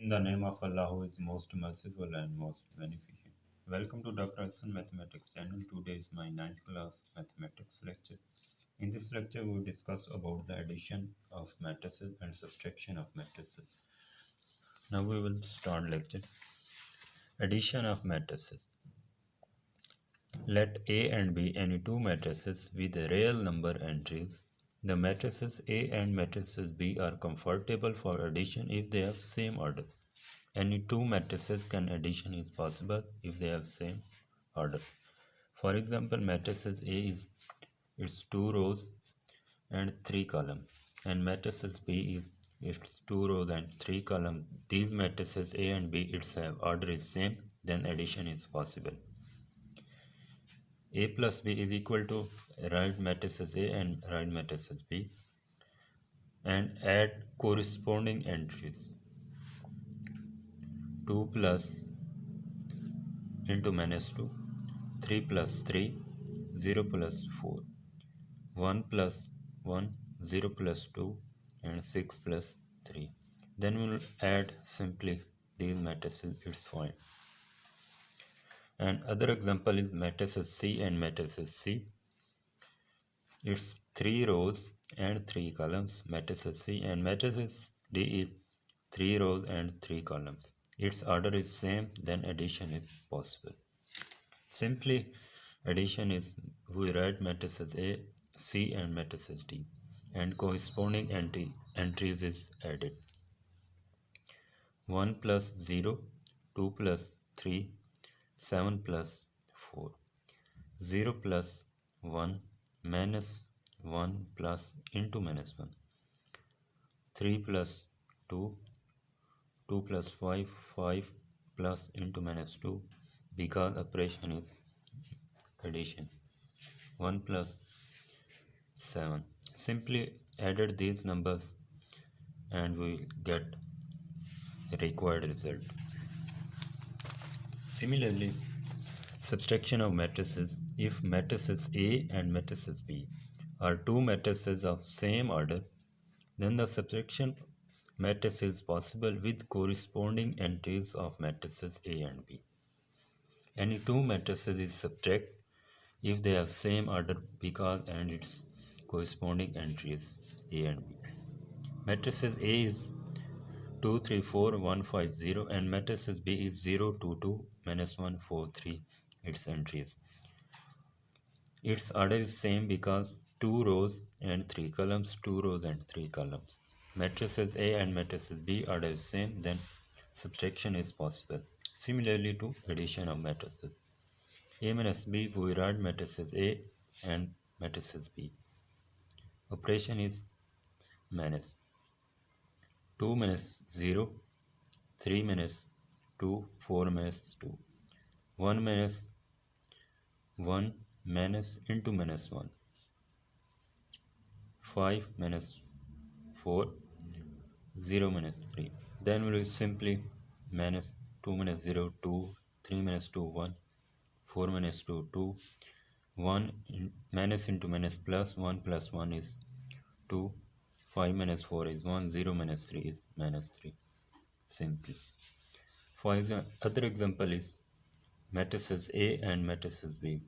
In the name of Allah, who is most merciful and most beneficent. Welcome to Dr. Hassan Mathematics channel. Today is my ninth class mathematics lecture. In this lecture, we will discuss about the addition of matrices and subtraction of matrices. Now we will start lecture. Addition of matrices. Let A and B any two matrices with a real number entries. The matrices A and matrices B are comfortable for addition if they have same order. Any two matrices can addition is possible if they have same order. For example, matrices A is its two rows and three columns, and matrices B is its two rows and three columns. These matrices A and B itself order is same, then addition is possible. A plus B is equal to right matrices A and right matrices B, and add corresponding entries. 2 plus into minus 2, 3 plus 3, 0 plus 4, 1 plus 1, 0 plus 2, and 6 plus 3. Then we will add simply these matrices, it's fine. And other example is matrices C and matrices C. It's 3 rows and 3 columns, matrices C, and matrices D is 3 rows and 3 columns. Its order is same, then addition is possible. Simply addition is we write matrices A, C and matrices D, and corresponding entries is added. 1 plus 0, 2 plus 3, 7 plus 4, 0 plus 1, minus 1 plus into minus 1, 3 plus 2, 2 plus 5, 5 plus into minus 2, because operation is addition. 1 plus 7. Simply added these numbers and we will get a required result. Similarly, subtraction of matrices. If matrices A and matrices B are two matrices of same order, then the subtraction matrix is possible with corresponding entries of matrices A and B. Any two matrices is subtract if they have same order because and its corresponding entries A and B. Matrices A is 2, 3, 4, 1, 5, 0, and matrices B is 0, 2, 2, minus 1, 4, 3, its entries. Its order is same because 2 rows and 3 columns, 2 rows and 3 columns. Matrices A and matrices B order is same, then subtraction is possible. Similarly to addition of matrices. A minus B, we write matrices A and matrices B. Operation is minus 2 minus 0, 3 minus 2, 4 minus 2, 1 minus 1 minus into minus 1, 5 minus 4, 0 minus 3. Then we will simply minus 2 minus 0, 2, 3 minus 2, 1, 4 minus 2, 2, 1 minus into minus plus 1 plus 1 is 2, 5 minus 4 is 1, 0 minus 3 is minus 3. Simply. For example, other example is matrices A and matrices B.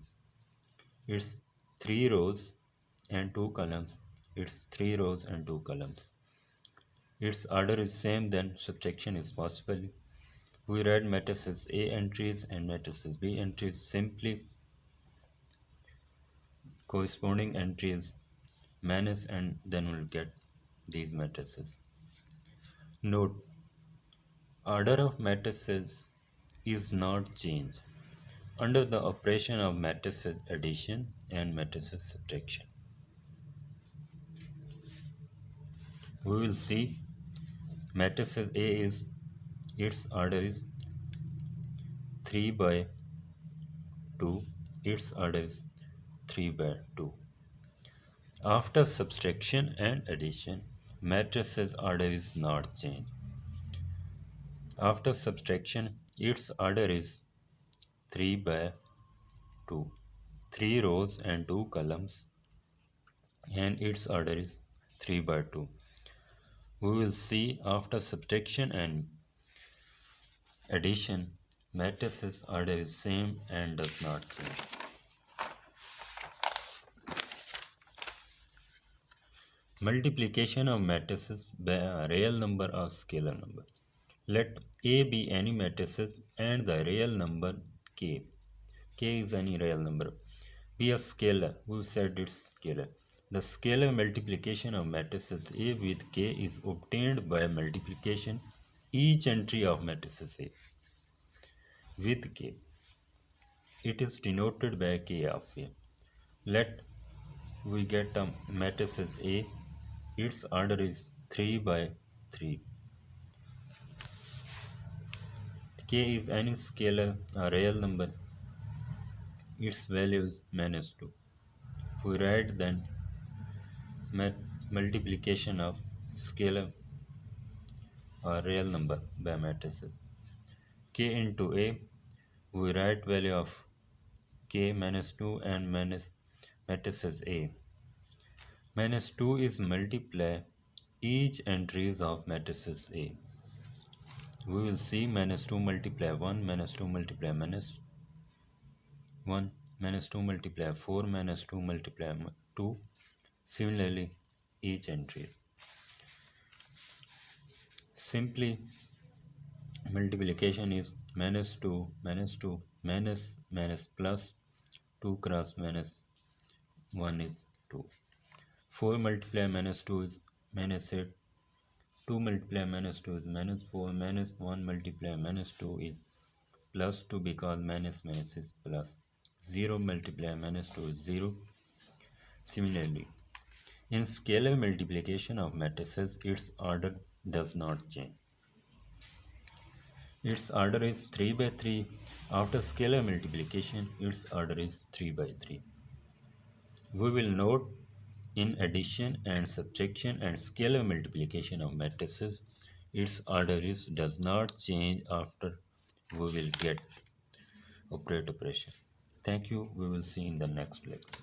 It's 3 rows and 2 columns. It's 3 rows and 2 columns. Its order is same, then subtraction is possible. We write matrices A entries and matrices B entries. Simply corresponding entries minus and then we'll get these matrices. Note, order of matrices is not changed under the operation of matrices addition and matrices subtraction. We will see matrices A is its order is 3 by 2, its order is 3 by 2. After subtraction and addition, matrices order is not changed. After subtraction, its order is 3 by 2, 3 rows and 2 columns, and its order is 3 by 2. We will see after subtraction and addition, matrices order is same and does not change. Multiplication of matrices by a real number or scalar number. Let A be any matrices and the real number k. K is any real number. Be a scalar. We said it's scalar. The scalar multiplication of matrices A with K is obtained by multiplication each entry of matrices A with K. It is denoted by K of A. Let we get a matrices A. Its order is 3 by 3. K is any scalar, a real number. Its value is -2. We write then multiplication of scalar or real number by matrices. K into A, we write value of K -2 and matrices A. -2 is multiply each entries of matrices A. We will see -2 multiply 1, -2 multiply -1, -2 multiply 4, -2 multiply 2. Similarly, each entry. Simply, multiplication is -2, -2, minus plus 2 cross -1 is 2. 4 multiply -2 is -8. 2 multiply -2 is -4. -1 multiply -2 is +2 because minus is plus. 0 multiply -2 is 0. Similarly, in scalar multiplication of matrices, its order does not change. Its order is 3 by 3. After scalar multiplication, its order is 3 by 3. We will note in addition and subtraction and scalar multiplication of matrices, its order does not change after we will get operation. Thank you. We will see in the next lecture.